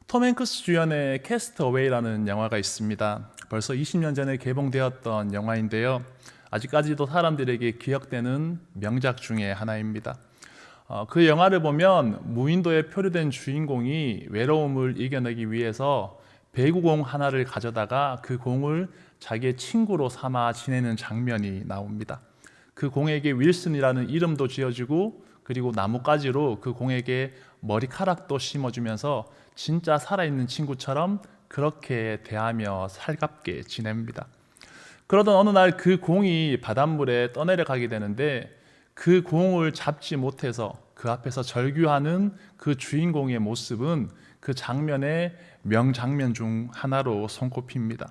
톰 행크스 주연의 캐스트어웨이라는 영화가 있습니다. 벌써 20년 전에 개봉되었던 영화인데요. 아직까지도 사람들에게 기억되는 명작 중에 하나입니다. 그 영화를 보면 무인도에 표류된 주인공이 외로움을 이겨내기 위해서 배구공 하나를 가져다가 그 공을 자기의 친구로 삼아 지내는 장면이 나옵니다. 그 공에게 윌슨이라는 이름도 지어주고 그리고 나뭇가지로 그 공에게 머리카락도 심어주면서 진짜 살아있는 친구처럼 그렇게 대하며 살갑게 지냅니다. 그러던 어느 날 그 공이 바닷물에 떠내려가게 되는데 그 공을 잡지 못해서 그 앞에서 절규하는 그 주인공의 모습은 그 장면의 명장면 중 하나로 손꼽힙니다.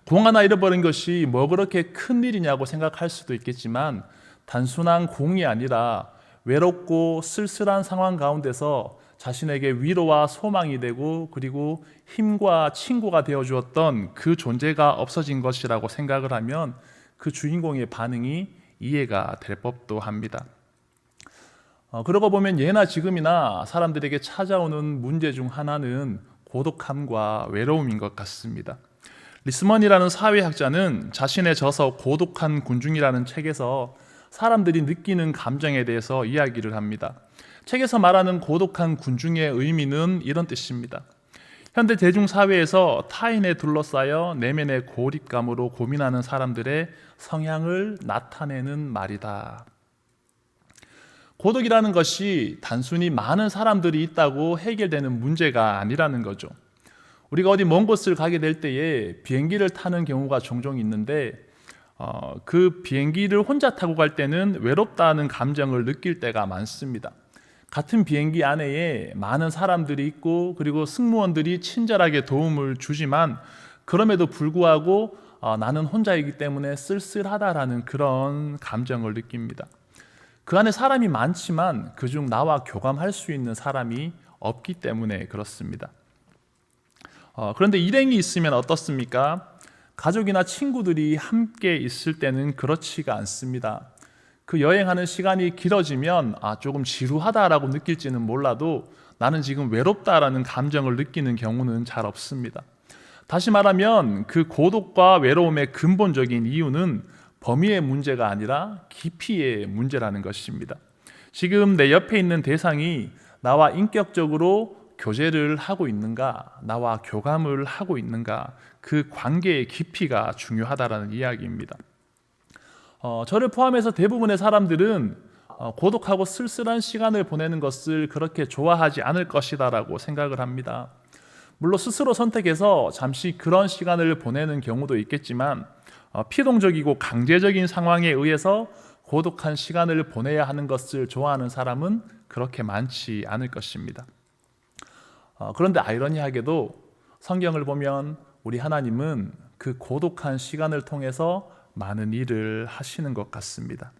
공 하나 잃어버린 것이 뭐 그렇게 큰 일이냐고 생각할 수도 있겠지만 단순한 공이 아니라 외롭고 쓸쓸한 상황 가운데서 자신에게 위로와 소망이 되고 그리고 힘과 친구가 되어 주었던 그 존재가 없어진 것이라고 생각을 하면 그 주인공의 반응이 이해가 될 법도 합니다. 그러고 보면 예나 지금이나 사람들에게 찾아오는 문제 중 하나는 고독함과 외로움인 것 같습니다. 리스먼이라는 사회학자는 자신의 저서 고독한 군중이라는 책에서 사람들이 느끼는 감정에 대해서 이야기를 합니다. 책에서 말하는 고독한 군중의 의미는 이런 뜻입니다. 현대 대중사회에서 타인에 둘러싸여 내면의 고립감으로 고민하는 사람들의 성향을 나타내는 말이다. 고독이라는 것이 단순히 많은 사람들이 있다고 해결되는 문제가 아니라는 거죠. 우리가 어디 먼 곳을 가게 될 때에 비행기를 타는 경우가 종종 있는데 그 비행기를 혼자 타고 갈 때는 외롭다는 감정을 느낄 때가 많습니다. 같은 비행기 안에 많은 사람들이 있고 그리고 승무원들이 친절하게 도움을 주지만 그럼에도 불구하고 나는 혼자이기 때문에 쓸쓸하다라는 그런 감정을 느낍니다. 그 안에 사람이 많지만 그중 나와 교감할 수 있는 사람이 없기 때문에 그렇습니다. 그런데 일행이 있으면 어떻습니까? 가족이나 친구들이 함께 있을 때는 그렇지가 않습니다. 그 여행하는 시간이 길어지면 조금 지루하다라고 느낄지는 몰라도 나는 지금 외롭다라는 감정을 느끼는 경우는 잘 없습니다. 다시 말하면 그 고독과 외로움의 근본적인 이유는 범위의 문제가 아니라 깊이의 문제라는 것입니다. 지금 내 옆에 있는 대상이 나와 인격적으로 교제를 하고 있는가, 나와 교감을 하고 있는가, 그 관계의 깊이가 중요하다라는 이야기입니다. 저를 포함해서 대부분의 사람들은 고독하고 쓸쓸한 시간을 보내는 것을 그렇게 좋아하지 않을 것이다라고 생각을 합니다. 물론 스스로 선택해서 잠시 그런 시간을 보내는 경우도 있겠지만 피동적이고 강제적인 상황에 의해서 고독한 시간을 보내야 하는 것을 좋아하는 사람은 그렇게 많지 않을 것입니다. 그런데 아이러니하게도 성경을 보면 우리 하나님은 그 고독한 시간을 통해서 많은 일을 하시는 것 같습니다.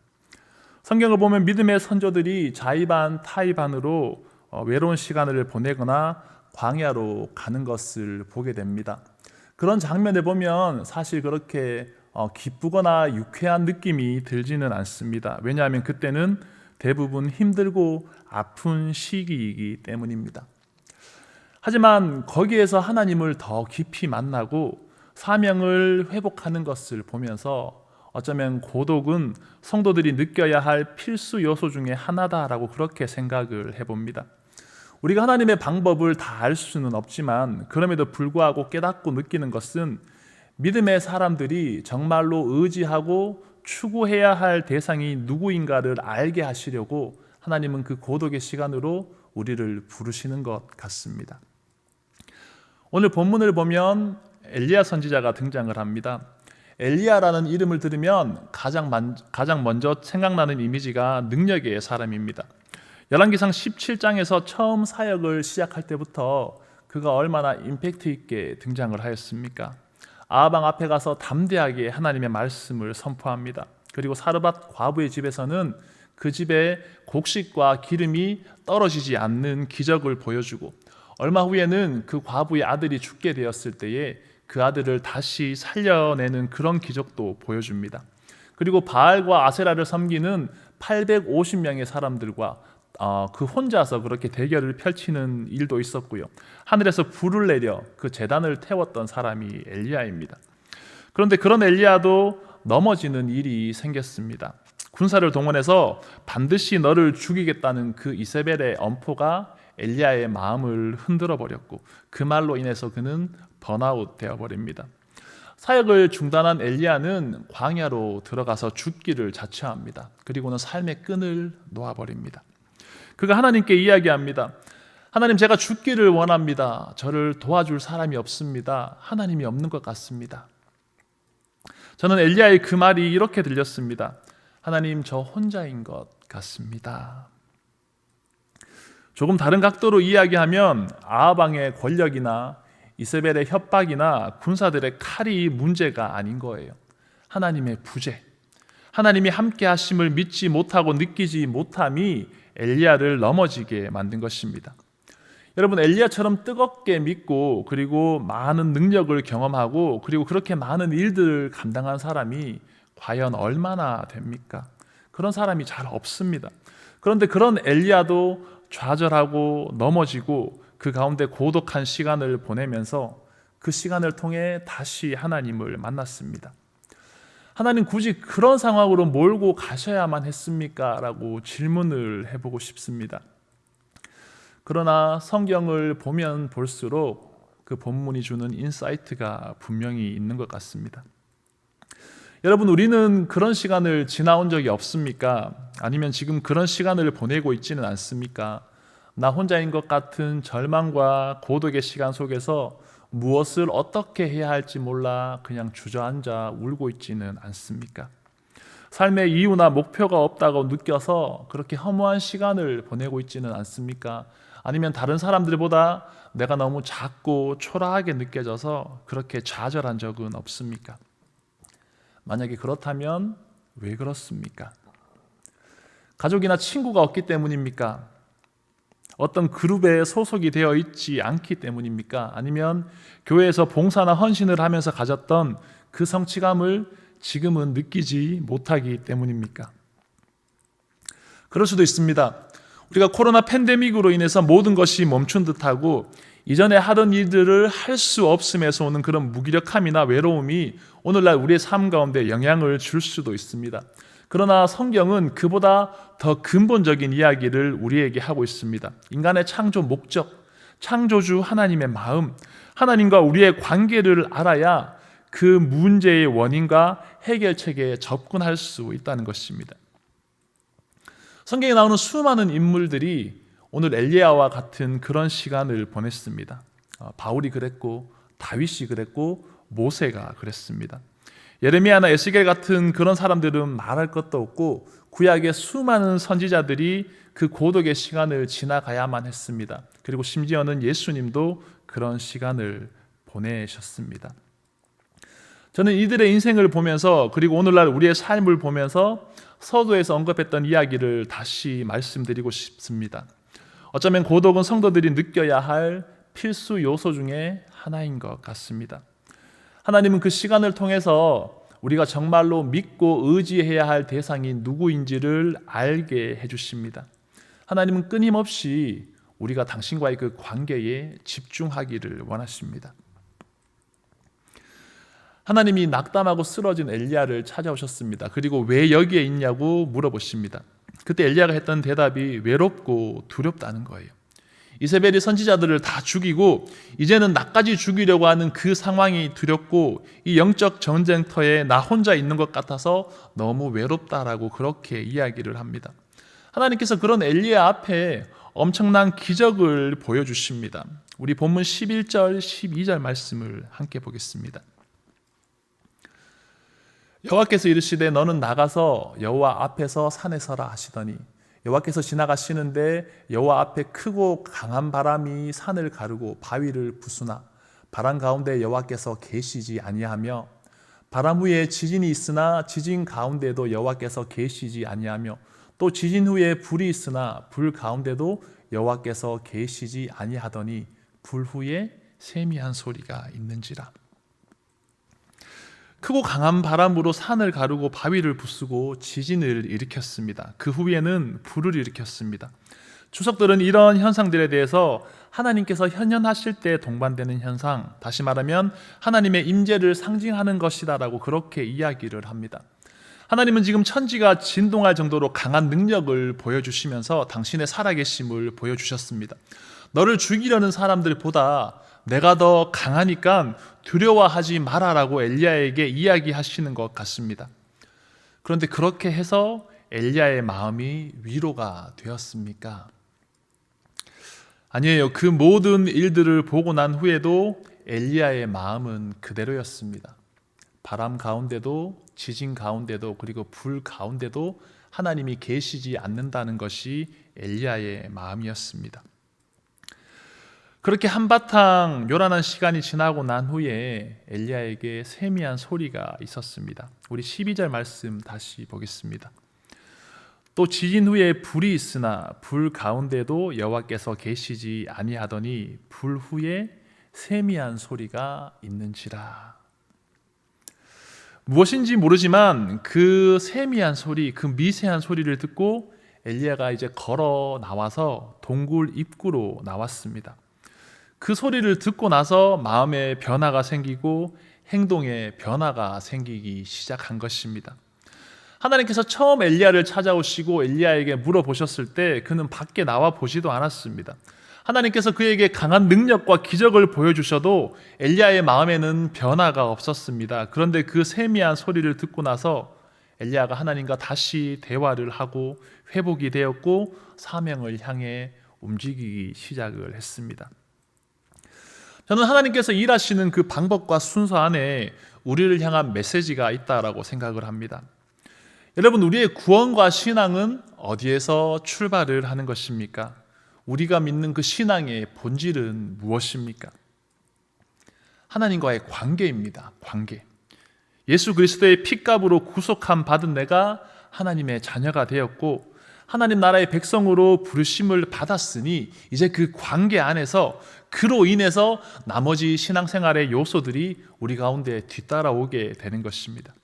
성경을 보면 믿음의 선조들이 자의반 타의반으로 외로운 시간을 보내거나 광야로 가는 것을 보게 됩니다. 그런 장면을 보면 사실 그렇게 기쁘거나 유쾌한 느낌이 들지는 않습니다. 왜냐하면 그때는 대부분 힘들고 아픈 시기이기 때문입니다. 하지만 거기에서 하나님을 더 깊이 만나고 사명을 회복하는 것을 보면서 어쩌면 고독은 성도들이 느껴야 할 필수 요소 중에 하나다라고 그렇게 생각을 해봅니다. 우리가 하나님의 방법을 다 알 수는 없지만 그럼에도 불구하고 깨닫고 느끼는 것은 믿음의 사람들이 정말로 의지하고 추구해야 할 대상이 누구인가를 알게 하시려고 하나님은 그 고독의 시간으로 우리를 부르시는 것 같습니다. 오늘 본문을 보면 엘리야 선지자가 등장을 합니다. 엘리야라는 이름을 들으면 가장 먼저 생각나는 이미지가 능력의 사람입니다. 열왕기상 17장에서 처음 사역을 시작할 때부터 그가 얼마나 임팩트 있게 등장을 하였습니까? 아합 왕 앞에 가서 담대하게 하나님의 말씀을 선포합니다. 그리고 사르밧 과부의 집에서는 그 집에 곡식과 기름이 떨어지지 않는 기적을 보여주고 얼마 후에는 그 과부의 아들이 죽게 되었을 때에 그 아들을 다시 살려내는 그런 기적도 보여줍니다. 그리고 바알과 아세라를 섬기는 850명의 사람들과 그 혼자서 그렇게 대결을 펼치는 일도 있었고요. 하늘에서 불을 내려 그 제단을 태웠던 사람이 엘리야입니다. 그런데 그런 엘리야도 넘어지는 일이 생겼습니다. 군사를 동원해서 반드시 너를 죽이겠다는 그 이세벨의 엄포가 엘리야의 마음을 흔들어 버렸고 그 말로 인해서 그는 번아웃 되어 버립니다. 사역을 중단한 엘리야는 광야로 들어가서 죽기를 자처합니다. 그리고는 삶의 끈을 놓아버립니다. 그가 하나님께 이야기합니다. 하나님, 제가 죽기를 원합니다. 저를 도와줄 사람이 없습니다. 하나님이 없는 것 같습니다. 저는 엘리야의 그 말이 이렇게 들렸습니다. 하나님, 저 혼자인 것 같습니다. 조금 다른 각도로 이야기하면 아합 왕의 권력이나 이세벨의 협박이나 군사들의 칼이 문제가 아닌 거예요. 하나님의 부재, 하나님이 함께 하심을 믿지 못하고 느끼지 못함이 엘리야를 넘어지게 만든 것입니다. 여러분, 엘리야처럼 뜨겁게 믿고 그리고 많은 능력을 경험하고 그리고 그렇게 많은 일들을 감당한 사람이 과연 얼마나 됩니까? 그런 사람이 잘 없습니다. 그런데 그런 엘리야도 좌절하고 넘어지고 그 가운데 고독한 시간을 보내면서 그 시간을 통해 다시 하나님을 만났습니다. 하나님, 굳이 그런 상황으로 몰고 가셔야만 했습니까? 라고 질문을 해보고 싶습니다. 그러나 성경을 보면 볼수록 그 본문이 주는 인사이트가 분명히 있는 것 같습니다. 여러분, 우리는 그런 시간을 지나온 적이 없습니까? 아니면 지금 그런 시간을 보내고 있지는 않습니까? 나 혼자인 것 같은 절망과 고독의 시간 속에서 무엇을 어떻게 해야 할지 몰라 그냥 주저앉아 울고 있지는 않습니까? 삶의 이유나 목표가 없다고 느껴서 그렇게 허무한 시간을 보내고 있지는 않습니까? 아니면 다른 사람들보다 내가 너무 작고 초라하게 느껴져서 그렇게 좌절한 적은 없습니까? 만약에 그렇다면 왜 그렇습니까? 가족이나 친구가 없기 때문입니까? 어떤 그룹에 소속이 되어 있지 않기 때문입니까? 아니면 교회에서 봉사나 헌신을 하면서 가졌던 그 성취감을 지금은 느끼지 못하기 때문입니까? 그럴 수도 있습니다. 우리가 코로나 팬데믹으로 인해서 모든 것이 멈춘 듯하고 이전에 하던 일들을 할 수 없음에서 오는 그런 무기력함이나 외로움이 오늘날 우리의 삶 가운데 영향을 줄 수도 있습니다. 그러나 성경은 그보다 더 근본적인 이야기를 우리에게 하고 있습니다. 인간의 창조 목적, 창조주 하나님의 마음, 하나님과 우리의 관계를 알아야 그 문제의 원인과 해결책에 접근할 수 있다는 것입니다. 성경에 나오는 수많은 인물들이 오늘 엘리야와 같은 그런 시간을 보냈습니다. 바울이 그랬고 다윗이 그랬고 모세가 그랬습니다. 예레미야나 에스겔 같은 그런 사람들은 말할 것도 없고 구약의 수많은 선지자들이 그 고독의 시간을 지나가야만 했습니다. 그리고 심지어는 예수님도 그런 시간을 보내셨습니다. 저는 이들의 인생을 보면서 그리고 오늘날 우리의 삶을 보면서 서두에서 언급했던 이야기를 다시 말씀드리고 싶습니다. 어쩌면 고독은 성도들이 느껴야 할 필수 요소 중에 하나인 것 같습니다. 하나님은 그 시간을 통해서 우리가 정말로 믿고 의지해야 할 대상이 누구인지를 알게 해주십니다. 하나님은 끊임없이 우리가 당신과의 그 관계에 집중하기를 원하십니다. 하나님이 낙담하고 쓰러진 엘리야를 찾아오셨습니다. 그리고 왜 여기에 있냐고 물어보십니다. 그때 엘리야가 했던 대답이 외롭고 두렵다는 거예요. 이세벨이 선지자들을 다 죽이고 이제는 나까지 죽이려고 하는 그 상황이 두렵고 이 영적 전쟁터에 나 혼자 있는 것 같아서 너무 외롭다라고 그렇게 이야기를 합니다. 하나님께서 그런 엘리야 앞에 엄청난 기적을 보여주십니다. 우리 본문 11절, 12절 말씀을 함께 보겠습니다. 여호와께서 이르시되 너는 나가서 여호와 앞에서 산에 서라 하시더니 여호와께서 지나가시는데 여호와 앞에 크고 강한 바람이 산을 가르고 바위를 부수나 바람 가운데 여호와께서 계시지 아니하며 바람 후에 지진이 있으나 지진 가운데도 여호와께서 계시지 아니하며 또 지진 후에 불이 있으나 불 가운데도 여호와께서 계시지 아니하더니 불 후에 세미한 소리가 있는지라. 크고 강한 바람으로 산을 가르고 바위를 부수고 지진을 일으켰습니다. 그 후에는 불을 일으켰습니다. 주석들은 이런 현상들에 대해서 하나님께서 현현하실 때 동반되는 현상, 다시 말하면 하나님의 임재를 상징하는 것이다라고 그렇게 이야기를 합니다. 하나님은 지금 천지가 진동할 정도로 강한 능력을 보여주시면서 당신의 살아계심을 보여주셨습니다. 너를 죽이려는 사람들보다 내가 더 강하니까 두려워하지 마라라고 엘리야에게 이야기하시는 것 같습니다. 그런데 그렇게 해서 엘리야의 마음이 위로가 되었습니까? 아니에요. 그 모든 일들을 보고 난 후에도 엘리야의 마음은 그대로였습니다. 바람 가운데도 지진 가운데도 그리고 불 가운데도 하나님이 계시지 않는다는 것이 엘리야의 마음이었습니다. 그렇게 한바탕 요란한 시간이 지나고 난 후에 엘리야에게 세미한 소리가 있었습니다. 우리 12절 말씀 다시 보겠습니다. 또 지진 후에 불이 있으나 불 가운데도 여호와께서 계시지 아니하더니 불 후에 세미한 소리가 있는지라. 무엇인지 모르지만 그 세미한 소리, 그 미세한 소리를 듣고 엘리야가 이제 걸어 나와서 동굴 입구로 나왔습니다. 그 소리를 듣고 나서 마음에 변화가 생기고 행동에 변화가 생기기 시작한 것입니다. 하나님께서 처음 엘리야를 찾아오시고 엘리야에게 물어보셨을 때 그는 밖에 나와 보지도 않았습니다. 하나님께서 그에게 강한 능력과 기적을 보여주셔도 엘리야의 마음에는 변화가 없었습니다. 그런데 그 세미한 소리를 듣고 나서 엘리야가 하나님과 다시 대화를 하고 회복이 되었고 사명을 향해 움직이기 시작을 했습니다. 저는 하나님께서 일하시는 그 방법과 순서 안에 우리를 향한 메시지가 있다라고 생각을 합니다. 여러분, 우리의 구원과 신앙은 어디에서 출발을 하는 것입니까? 우리가 믿는 그 신앙의 본질은 무엇입니까? 하나님과의 관계입니다. 관계. 예수 그리스도의 핏값으로 구속함 받은 내가 하나님의 자녀가 되었고 하나님 나라의 백성으로 부르심을 받았으니 이제 그 관계 안에서 그로 인해서 나머지 신앙생활의 요소들이 우리 가운데 뒤따라오게 되는 것입니다.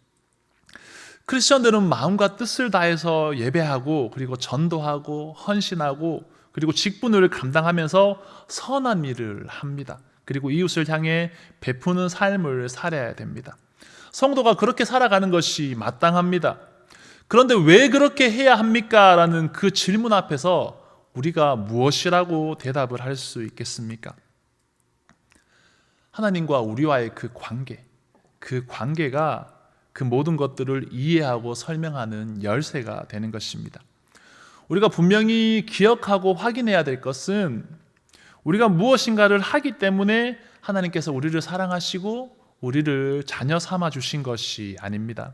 크리스천들은 마음과 뜻을 다해서 예배하고 그리고 전도하고 헌신하고 그리고 직분을 감당하면서 선한 일을 합니다. 그리고 이웃을 향해 베푸는 삶을 살아야 됩니다. 성도가 그렇게 살아가는 것이 마땅합니다. 그런데 왜 그렇게 해야 합니까? 라는 그 질문 앞에서 우리가 무엇이라고 대답을 할 수 있겠습니까? 하나님과 우리와의 그 관계가 그 모든 것들을 이해하고 설명하는 열쇠가 되는 것입니다. 우리가 분명히 기억하고 확인해야 될 것은 우리가 무엇인가를 하기 때문에 하나님께서 우리를 사랑하시고 우리를 자녀 삼아 주신 것이 아닙니다.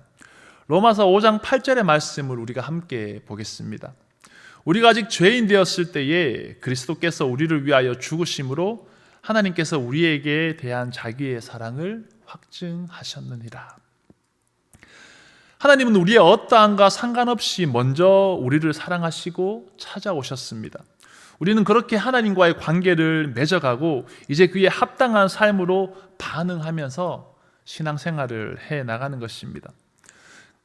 로마서 5장 8절의 말씀을 우리가 함께 보겠습니다. 우리가 아직 죄인 되었을 때에 그리스도께서 우리를 위하여 죽으심으로 하나님께서 우리에게 대한 자기의 사랑을 확증하셨느니라. 하나님은 우리의 어떠함과 상관없이 먼저 우리를 사랑하시고 찾아오셨습니다. 우리는 그렇게 하나님과의 관계를 맺어가고 이제 그에 합당한 삶으로 반응하면서 신앙생활을 해나가는 것입니다.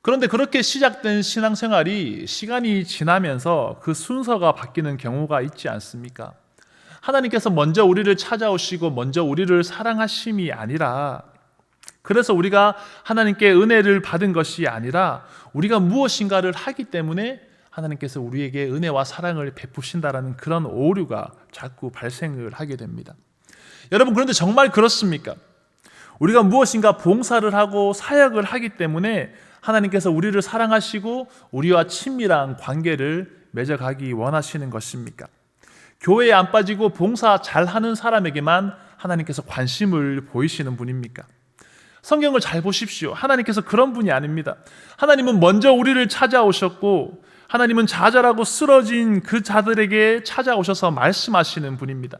그런데 그렇게 시작된 신앙생활이 시간이 지나면서 그 순서가 바뀌는 경우가 있지 않습니까? 하나님께서 먼저 우리를 찾아오시고 먼저 우리를 사랑하심이 아니라 그래서 우리가 하나님께 은혜를 받은 것이 아니라 우리가 무엇인가를 하기 때문에 하나님께서 우리에게 은혜와 사랑을 베푸신다라는 그런 오류가 자꾸 발생을 하게 됩니다. 여러분, 그런데 정말 그렇습니까? 우리가 무엇인가 봉사를 하고 사역을 하기 때문에 하나님께서 우리를 사랑하시고 우리와 친밀한 관계를 맺어가기 원하시는 것입니까? 교회에 안 빠지고 봉사 잘하는 사람에게만 하나님께서 관심을 보이시는 분입니까? 성경을 잘 보십시오. 하나님께서 그런 분이 아닙니다. 하나님은 먼저 우리를 찾아오셨고 하나님은 좌절하고 쓰러진 그 자들에게 찾아오셔서 말씀하시는 분입니다.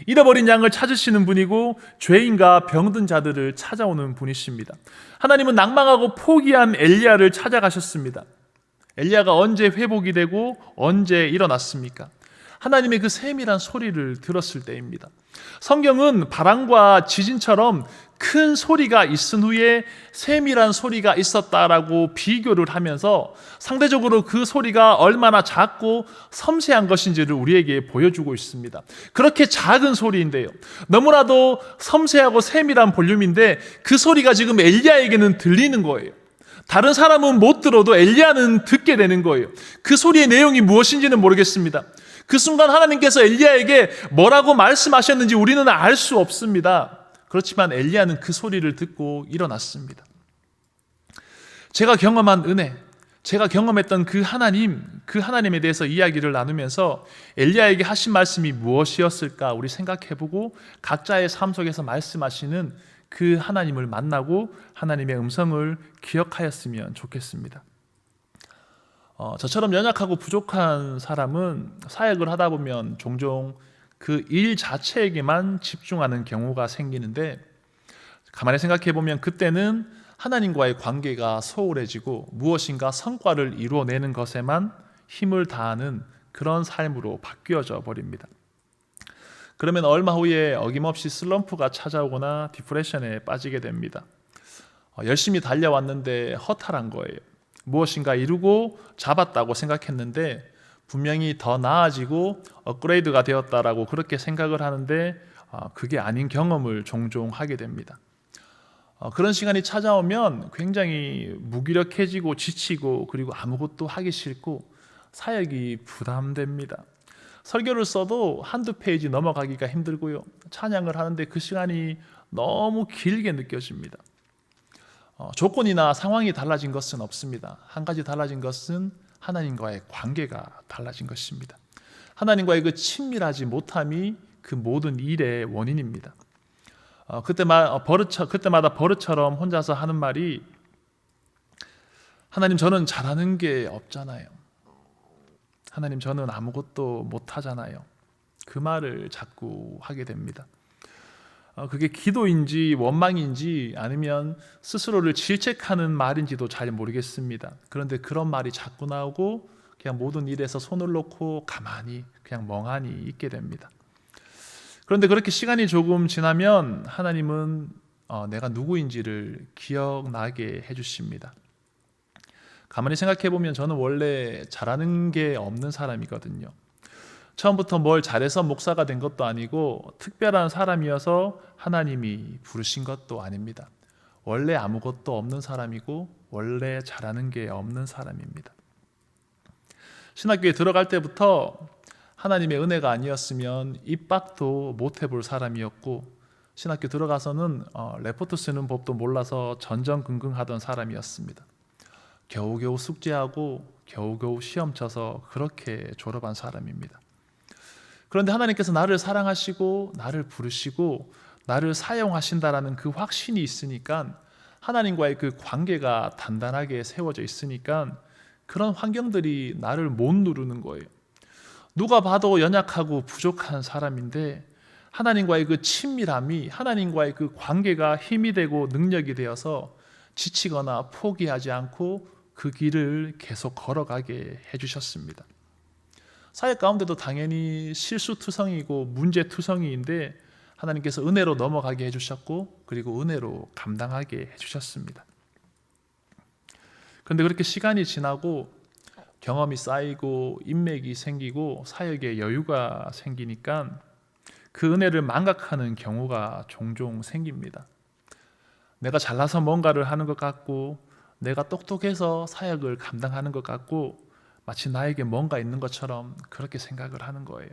잃어버린 양을 찾으시는 분이고 죄인과 병든 자들을 찾아오는 분이십니다. 하나님은 낭망하고 포기한 엘리야를 찾아가셨습니다. 엘리야가 언제 회복이 되고 언제 일어났습니까? 하나님의 그 세밀한 소리를 들었을 때입니다. 성경은 바람과 지진처럼 큰 소리가 있은 후에 세밀한 소리가 있었다라고 비교를 하면서 상대적으로 그 소리가 얼마나 작고 섬세한 것인지를 우리에게 보여주고 있습니다. 그렇게 작은 소리인데요, 너무나도 섬세하고 세밀한 볼륨인데 그 소리가 지금 엘리야에게는 들리는 거예요. 다른 사람은 못 들어도 엘리야는 듣게 되는 거예요. 그 소리의 내용이 무엇인지는 모르겠습니다. 그 순간 하나님께서 엘리야에게 뭐라고 말씀하셨는지 우리는 알 수 없습니다. 그렇지만 엘리야는 그 소리를 듣고 일어났습니다. 제가 경험한 은혜, 제가 경험했던 그 하나님에 대해서 이야기를 나누면서 엘리야에게 하신 말씀이 무엇이었을까 우리 생각해보고 각자의 삶 속에서 말씀하시는 그 하나님을 만나고 하나님의 음성을 기억하였으면 좋겠습니다. 저처럼 연약하고 부족한 사람은 사역을 하다 보면 종종 그 일 자체에게만 집중하는 경우가 생기는데, 가만히 생각해 보면 그때는 하나님과의 관계가 소홀해지고 무엇인가 성과를 이루어내는 것에만 힘을 다하는 그런 삶으로 바뀌어져 버립니다. 그러면 얼마 후에 어김없이 슬럼프가 찾아오거나 디프레션에 빠지게 됩니다. 열심히 달려왔는데 허탈한 거예요. 무엇인가 이루고 잡았다고 생각했는데 분명히 더 나아지고 업그레이드가 되었다라고 그렇게 생각을 하는데 그게 아닌 경험을 종종 하게 됩니다. 그런 시간이 찾아오면 굉장히 무기력해지고 지치고 그리고 아무것도 하기 싫고 사역이 부담됩니다. 설교를 써도 한두 페이지 넘어가기가 힘들고요. 찬양을 하는데 그 시간이 너무 길게 느껴집니다. 조건이나 상황이 달라진 것은 없습니다. 한 가지 달라진 것은 하나님과의 관계가 달라진 것입니다. 하나님과의 그 친밀하지 못함이 그 모든 일의 원인입니다. 그때마다 버릇처럼 혼자서 하는 말이, 하나님 저는 잘하는 게 없잖아요. 하나님 저는 아무것도 못하잖아요. 그 말을 자꾸 하게 됩니다. 그게 기도인지 원망인지 아니면 스스로를 질책하는 말인지도 잘 모르겠습니다. 그런데 그런 말이 자꾸 나오고 그냥 모든 일에서 손을 놓고 가만히 그냥 멍하니 있게 됩니다. 그런데 그렇게 시간이 조금 지나면 하나님은 내가 누구인지를 기억나게 해주십니다. 가만히 생각해 보면 저는 원래 잘하는 게 없는 사람이거든요. 처음부터 뭘 잘해서 목사가 된 것도 아니고 특별한 사람이어서 하나님이 부르신 것도 아닙니다. 원래 아무것도 없는 사람이고 원래 잘하는 게 없는 사람입니다. 신학교에 들어갈 때부터 하나님의 은혜가 아니었으면 입학도 못 해볼 사람이었고, 신학교 들어가서는 레포트 쓰는 법도 몰라서 전전긍긍하던 사람이었습니다. 겨우겨우 숙제하고 겨우겨우 시험 쳐서 그렇게 졸업한 사람입니다. 그런데 하나님께서 나를 사랑하시고 나를 부르시고 나를 사용하신다라는 그 확신이 있으니까, 하나님과의 그 관계가 단단하게 세워져 있으니까 그런 환경들이 나를 못 누르는 거예요. 누가 봐도 연약하고 부족한 사람인데 하나님과의 그 친밀함이, 하나님과의 그 관계가 힘이 되고 능력이 되어서 지치거나 포기하지 않고 그 길을 계속 걸어가게 해주셨습니다. 사역 가운데도 당연히 실수투성이고 문제투성이인데 하나님께서 은혜로 넘어가게 해주셨고 그리고 은혜로 감당하게 해주셨습니다. 그런데 그렇게 시간이 지나고 경험이 쌓이고 인맥이 생기고 사역에 여유가 생기니까 그 은혜를 망각하는 경우가 종종 생깁니다. 내가 잘나서 뭔가를 하는 것 같고 내가 똑똑해서 사역을 감당하는 것 같고 마치 나에게 뭔가 있는 것처럼 그렇게 생각을 하는 거예요.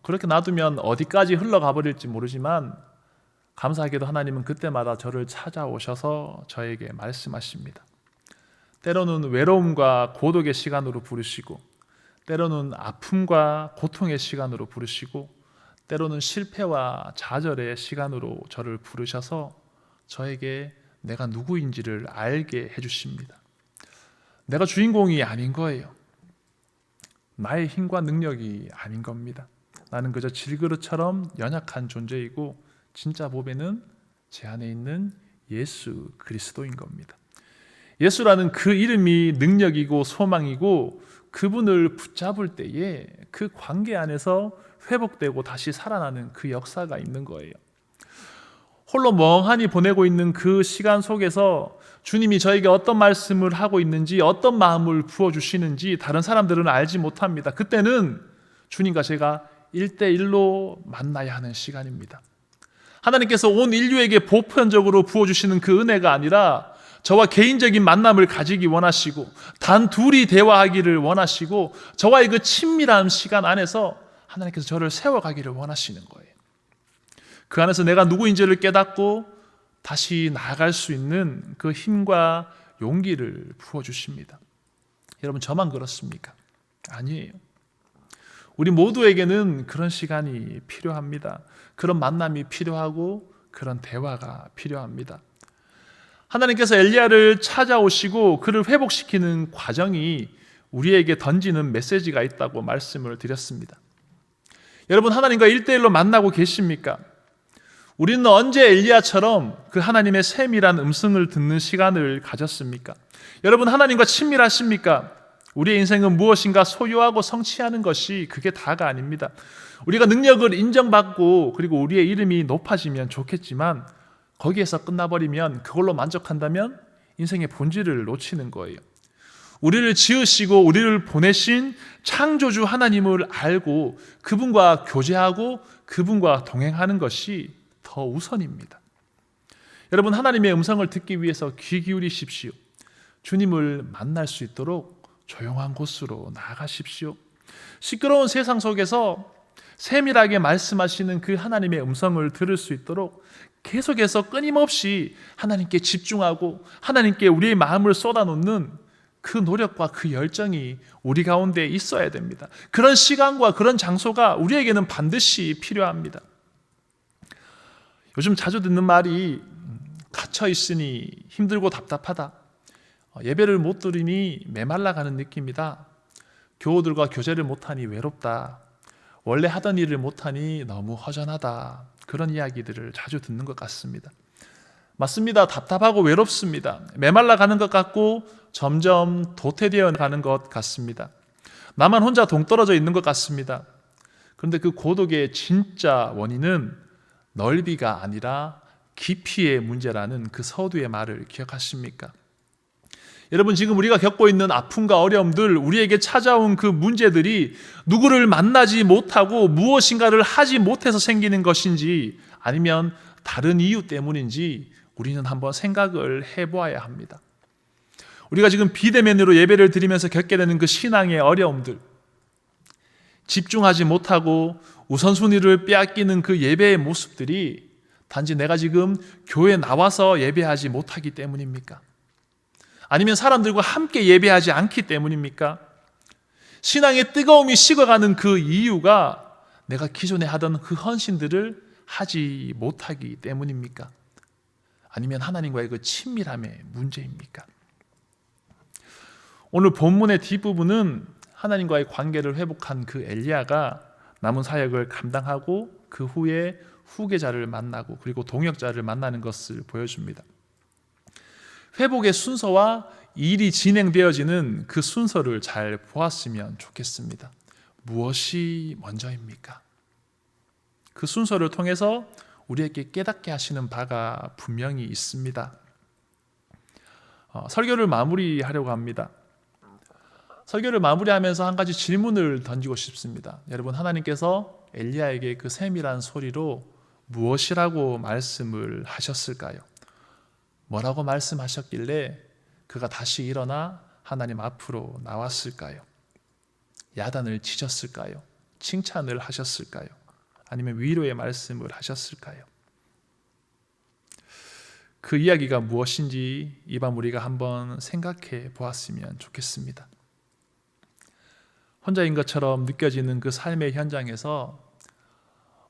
그렇게 놔두면 어디까지 흘러가 버릴지 모르지만 감사하게도 하나님은 그때마다 저를 찾아오셔서 저에게 말씀하십니다. 때로는 외로움과 고독의 시간으로 부르시고, 때로는 아픔과 고통의 시간으로 부르시고, 때로는 실패와 좌절의 시간으로 저를 부르셔서 저에게 내가 누구인지를 알게 해주십니다. 내가 주인공이 아닌 거예요. 나의 힘과 능력이 아닌 겁니다. 나는 그저 질그릇처럼 연약한 존재이고 진짜 보배는 제 안에 있는 예수 그리스도인 겁니다. 예수라는 그 이름이 능력이고 소망이고 그분을 붙잡을 때에 그 관계 안에서 회복되고 다시 살아나는 그 역사가 있는 거예요. 홀로 멍하니 보내고 있는 그 시간 속에서 주님이 저에게 어떤 말씀을 하고 있는지, 어떤 마음을 부어주시는지 다른 사람들은 알지 못합니다. 그때는 주님과 제가 1대1로 만나야 하는 시간입니다. 하나님께서 온 인류에게 보편적으로 부어주시는 그 은혜가 아니라 저와 개인적인 만남을 가지기 원하시고, 단 둘이 대화하기를 원하시고, 저와의 그 친밀한 시간 안에서 하나님께서 저를 세워가기를 원하시는 거예요. 그 안에서 내가 누구인지를 깨닫고 다시 나아갈 수 있는 그 힘과 용기를 부어주십니다. 여러분, 저만 그렇습니까? 아니에요. 우리 모두에게는 그런 시간이 필요합니다. 그런 만남이 필요하고 그런 대화가 필요합니다. 하나님께서 엘리야를 찾아오시고 그를 회복시키는 과정이 우리에게 던지는 메시지가 있다고 말씀을 드렸습니다. 여러분, 하나님과 1대1로 만나고 계십니까? 우리는 언제 엘리야처럼 그 하나님의 세밀한 음성을 듣는 시간을 가졌습니까? 여러분, 하나님과 친밀하십니까? 우리의 인생은 무엇인가 소유하고 성취하는 것이 그게 다가 아닙니다. 우리가 능력을 인정받고 그리고 우리의 이름이 높아지면 좋겠지만, 거기에서 끝나버리면, 그걸로 만족한다면 인생의 본질을 놓치는 거예요. 우리를 지으시고 우리를 보내신 창조주 하나님을 알고 그분과 교제하고 그분과 동행하는 것이 더 우선입니다. 여러분, 하나님의 음성을 듣기 위해서 귀 기울이십시오. 주님을 만날 수 있도록 조용한 곳으로 나아가십시오. 시끄러운 세상 속에서 세밀하게 말씀하시는 그 하나님의 음성을 들을 수 있도록 계속해서 끊임없이 하나님께 집중하고 하나님께 우리의 마음을 쏟아놓는 그 노력과 그 열정이 우리 가운데 있어야 됩니다. 그런 시간과 그런 장소가 우리에게는 반드시 필요합니다. 요즘 자주 듣는 말이 갇혀 있으니 힘들고 답답하다. 예배를 못 드리니 메말라가는 느낌이다. 교우들과 교제를 못하니 외롭다. 원래 하던 일을 못하니 너무 허전하다. 그런 이야기들을 자주 듣는 것 같습니다. 맞습니다. 답답하고 외롭습니다. 메말라가는 것 같고 점점 도태되어 가는 것 같습니다. 나만 혼자 동떨어져 있는 것 같습니다. 그런데 그 고독의 진짜 원인은 넓이가 아니라 깊이의 문제라는 그 서두의 말을 기억하십니까? 여러분, 지금 우리가 겪고 있는 아픔과 어려움들, 우리에게 찾아온 그 문제들이 누구를 만나지 못하고 무엇인가를 하지 못해서 생기는 것인지 아니면 다른 이유 때문인지 우리는 한번 생각을 해보아야 합니다. 우리가 지금 비대면으로 예배를 드리면서 겪게 되는 그 신앙의 어려움들, 집중하지 못하고 우선순위를 빼앗기는 그 예배의 모습들이 단지 내가 지금 교회에 나와서 예배하지 못하기 때문입니까? 아니면 사람들과 함께 예배하지 않기 때문입니까? 신앙의 뜨거움이 식어가는 그 이유가 내가 기존에 하던 그 헌신들을 하지 못하기 때문입니까? 아니면 하나님과의 그 친밀함의 문제입니까? 오늘 본문의 뒷부분은 하나님과의 관계를 회복한 그 엘리야가 남은 사역을 감당하고 그 후에 후계자를 만나고 그리고 동역자를 만나는 것을 보여줍니다. 회복의 순서와 일이 진행되어지는 그 순서를 잘 보았으면 좋겠습니다. 무엇이 먼저입니까? 그 순서를 통해서 우리에게 깨닫게 하시는 바가 분명히 있습니다. 설교를 마무리하려고 합니다. 설교를 마무리하면서 한 가지 질문을 던지고 싶습니다. 여러분, 하나님께서 엘리야에게 그 세밀한 소리로 무엇이라고 말씀을 하셨을까요? 뭐라고 말씀하셨길래 그가 다시 일어나 하나님 앞으로 나왔을까요? 야단을 치셨을까요? 칭찬을 하셨을까요? 아니면 위로의 말씀을 하셨을까요? 그 이야기가 무엇인지 이 밤 우리가 한번 생각해 보았으면 좋겠습니다. 혼자인 것처럼 느껴지는 그 삶의 현장에서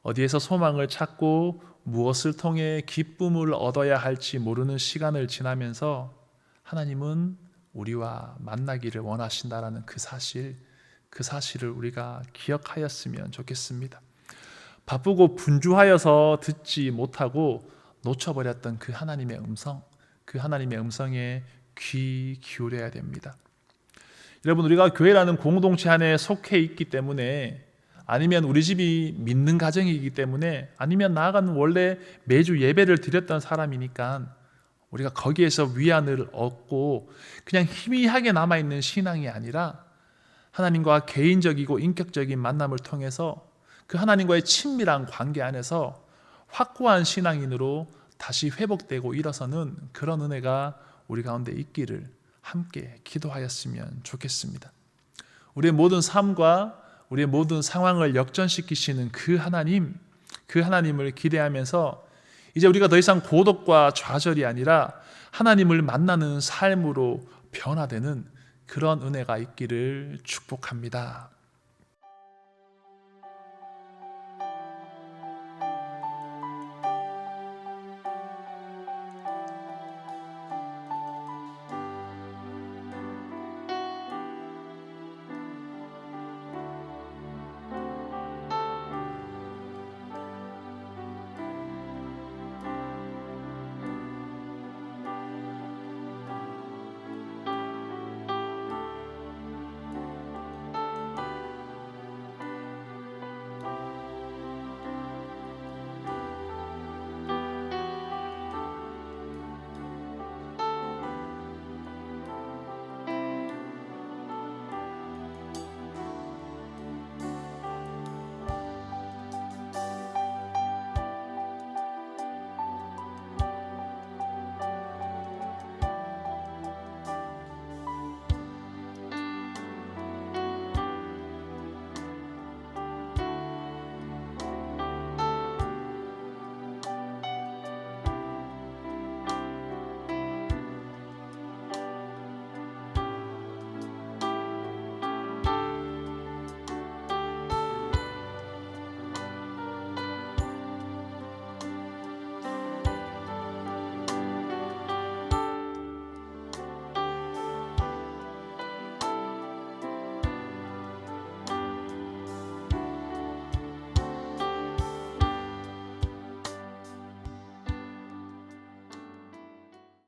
어디에서 소망을 찾고 무엇을 통해 기쁨을 얻어야 할지 모르는 시간을 지나면서 하나님은 우리와 만나기를 원하신다라는 그 사실을 우리가 기억하였으면 좋겠습니다. 바쁘고 분주하여서 듣지 못하고 놓쳐버렸던 그 하나님의 음성, 그 하나님의 음성에 귀 기울여야 됩니다. 여러분, 우리가 교회라는 공동체 안에 속해 있기 때문에, 아니면 우리 집이 믿는 가정이기 때문에, 아니면 나아가는 원래 매주 예배를 드렸던 사람이니까 우리가 거기에서 위안을 얻고 그냥 희미하게 남아있는 신앙이 아니라 하나님과 개인적이고 인격적인 만남을 통해서 그 하나님과의 친밀한 관계 안에서 확고한 신앙인으로 다시 회복되고 일어서는 그런 은혜가 우리 가운데 있기를 함께 기도하였으면 좋겠습니다. 우리의 모든 삶과 우리의 모든 상황을 역전시키시는 그 하나님을 기대하면서 이제 우리가 더 이상 고독과 좌절이 아니라 하나님을 만나는 삶으로 변화되는 그런 은혜가 있기를 축복합니다.